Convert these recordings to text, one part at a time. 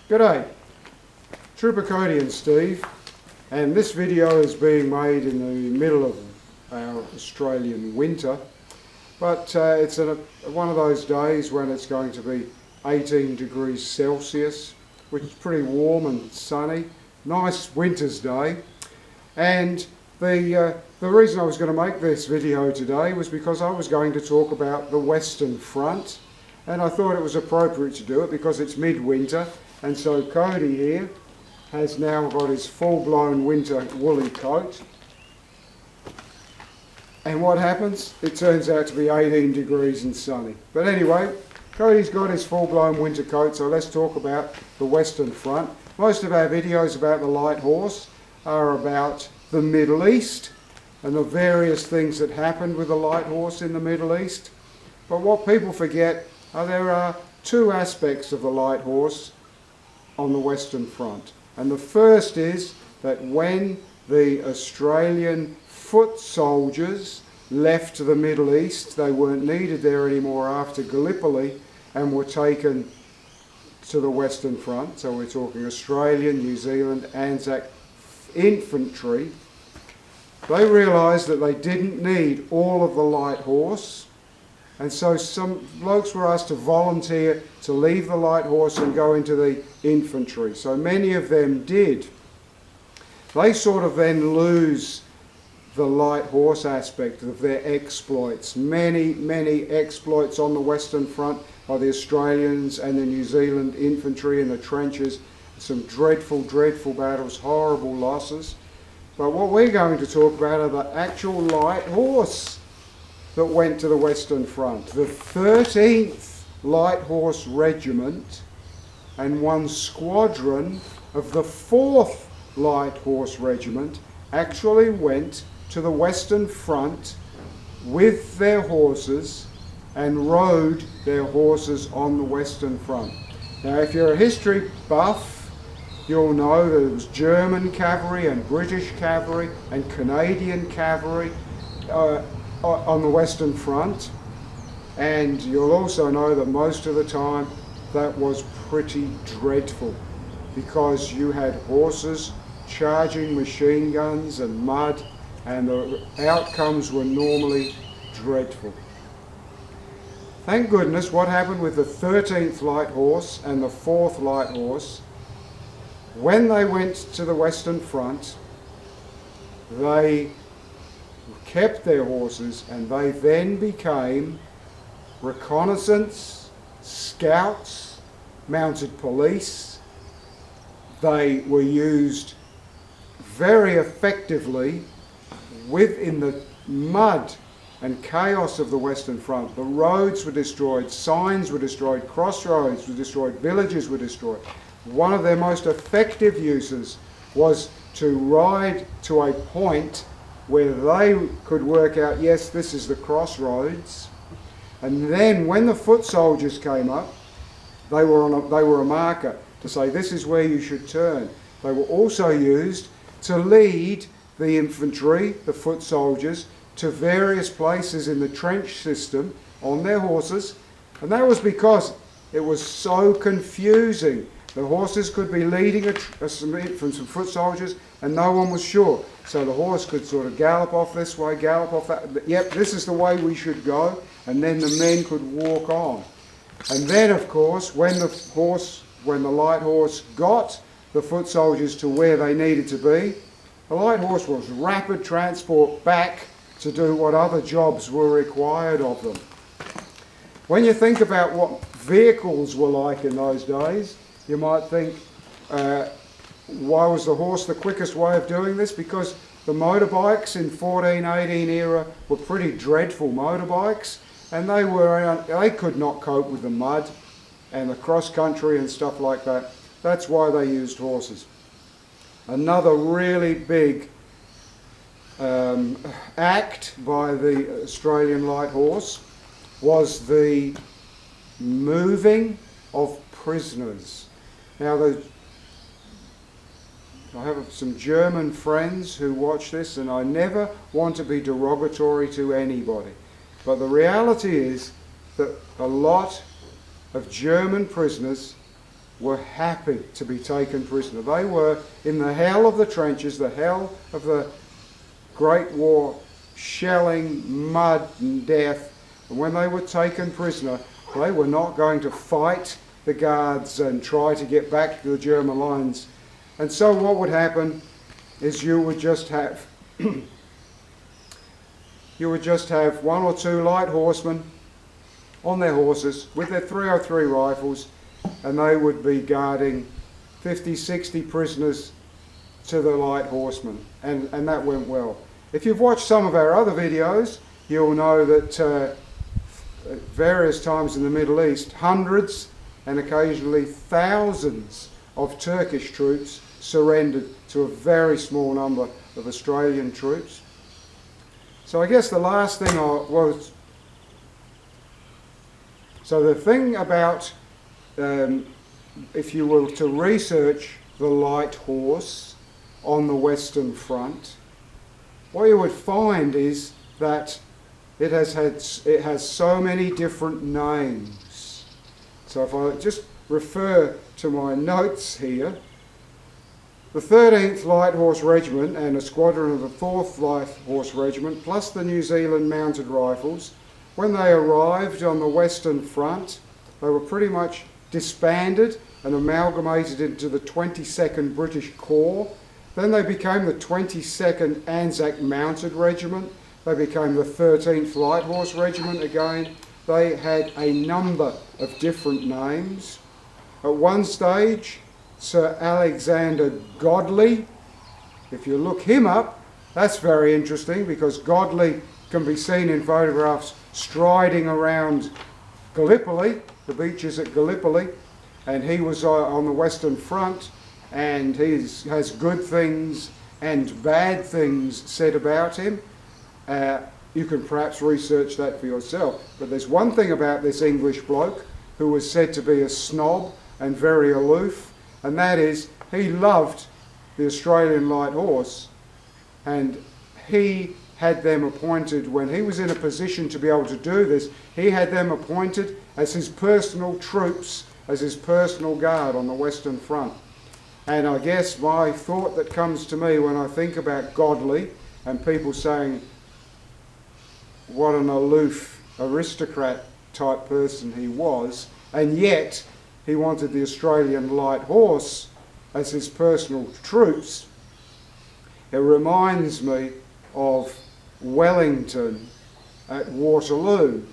G'day, Trooper Cody and Steve, and this video is being made in the middle of our Australian winter, but it's one of those days when it's going to be 18 degrees Celsius, which is pretty warm and sunny. Nice winter's day. And the reason I was going to make this video today was because I was going to talk about the Western Front, and I thought it was appropriate to do it because it's midwinter. And so Cody here has now got his full-blown winter woolly coat. And what happens? It turns out to be 18 degrees and sunny. But anyway, Cody's got his full-blown winter coat, so let's talk about the Western Front. Most of our videos about the light horse are about the Middle East and the various things that happened with the light horse in the Middle East. But what people forget are there are two aspects of the light horse on the Western Front. And the first is that when the Australian foot soldiers left the Middle East, they weren't needed there anymore after Gallipoli and were taken to the Western Front. So we're talking Australian, New Zealand, Anzac infantry. They realised that they didn't need all of the light horse, and so some blokes were asked to volunteer to leave the light horse and go into the infantry. So many of them did. They sort of then lose the light horse aspect of their exploits. Many exploits on the Western Front by the Australians and the New Zealand infantry in the trenches. Some dreadful battles, horrible losses. But what we're going to talk about are the actual light horse that went to the Western Front. The 13th Light Horse Regiment and one squadron of the 4th Light Horse Regiment actually went to the Western Front with their horses and rode their horses on the Western Front. Now, if you're a history buff, you'll know that it was German cavalry and British cavalry and Canadian cavalry on the Western Front, and you'll also know that most of the time that was pretty dreadful because you had horses charging machine guns and mud, and the outcomes were normally dreadful. Thank goodness what happened with the 13th Light Horse and the 4th Light Horse, when they went to the Western Front, they kept their horses and they then became reconnaissance, scouts, mounted police. They were used very effectively within the mud and chaos of the Western Front. The roads were destroyed, signs were destroyed, crossroads were destroyed, villages were destroyed. One of their most effective uses was to ride to a point where they could work out, yes, this is the crossroads. And then when the foot soldiers came up, they were a marker to say this is where you should turn. They were also used to lead the infantry, the foot soldiers, to various places in the trench system on their horses. And that was because it was so confusing. The horses could be leading from some foot soldiers and no one was sure. So the horse could sort of gallop off this way, gallop off that. Yep, this is the way we should go. And then the men could walk on. And then, of course, when the light horse got the foot soldiers to where they needed to be, the light horse was rapid transport back to do what other jobs were required of them. When you think about what vehicles were like in those days, you might think, why was the horse the quickest way of doing this? Because the motorbikes in 1418 era were pretty dreadful motorbikes, and they could not cope with the mud and the cross country and stuff like that. That's why they used horses. Another really big act by the Australian light horse was the moving of prisoners. Now, I have some German friends who watch this, and I never want to be derogatory to anybody. But the reality is that a lot of German prisoners were happy to be taken prisoner. They were in the hell of the trenches, the hell of the Great War, shelling, mud and death. And when they were taken prisoner, they were not going to fight the guards and try to get back to the German lines. And so what would happen is you would just have one or two light horsemen on their horses with their 303 rifles, and they would be guarding 50, 60 prisoners to the light horsemen, and that went well. If you've watched some of our other videos, you'll know that at various times in the Middle East, hundreds and occasionally thousands of Turkish troops surrendered to a very small number of Australian troops. So I guess the last thing so the thing about, if you were to research the light horse on the Western Front, what you would find is that it has so many different names. So if I just refer to my notes here, the 13th Light Horse Regiment and a squadron of the 4th Light Horse Regiment, plus the New Zealand Mounted Rifles, when they arrived on the Western Front, they were pretty much disbanded and amalgamated into the 22nd British Corps. Then they became the 22nd Anzac Mounted Regiment. They became the 13th Light Horse Regiment again. They had a number of different names. At one stage, Sir Alexander Godley, if you look him up, that's very interesting because Godley can be seen in photographs striding around Gallipoli, the beaches at Gallipoli, and he was on the Western Front, and he has good things and bad things said about him. You can perhaps research that for yourself. But there's one thing about this English bloke who was said to be a snob and very aloof, and that is he loved the Australian Light Horse, and he had them appointed, when he was in a position to be able to do this, he had them appointed as his personal troops, as his personal guard on the Western Front. And I guess my thought that comes to me when I think about Godley and people saying what an aloof aristocrat type person he was, and yet he wanted the Australian Light Horse as his personal troops, it reminds me of Wellington at Waterloo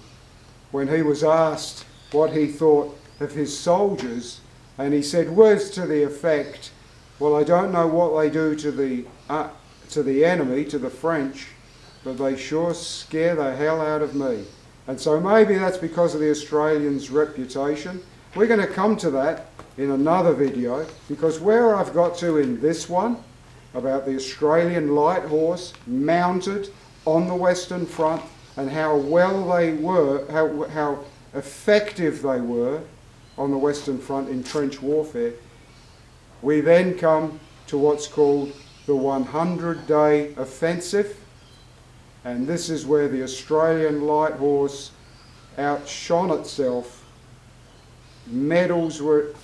when he was asked what he thought of his soldiers, and he said words to the effect, well, I don't know what they do to the enemy, to the French, but they sure scare the hell out of me. And so maybe that's because of the Australians' reputation. We're going to come to that in another video, because where I've got to in this one about the Australian Light Horse mounted on the Western Front and how well they were, how effective they were on the Western Front in trench warfare, we then come to what's called the 100-day offensive, and this is where the Australian Light Horse outshone itself. Medals were...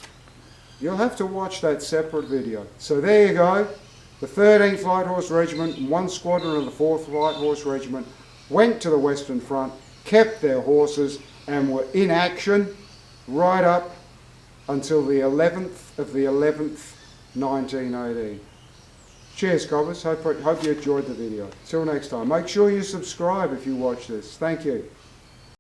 You'll have to watch that separate video. So there you go. The 13th Light Horse Regiment and one squadron of the 4th Light Horse Regiment went to the Western Front, kept their horses, and were in action right up until the 11th of the 11th, 1918. Cheers, cobbers. Hope you enjoyed the video. Till next time. Make sure you subscribe if you watch this. Thank you.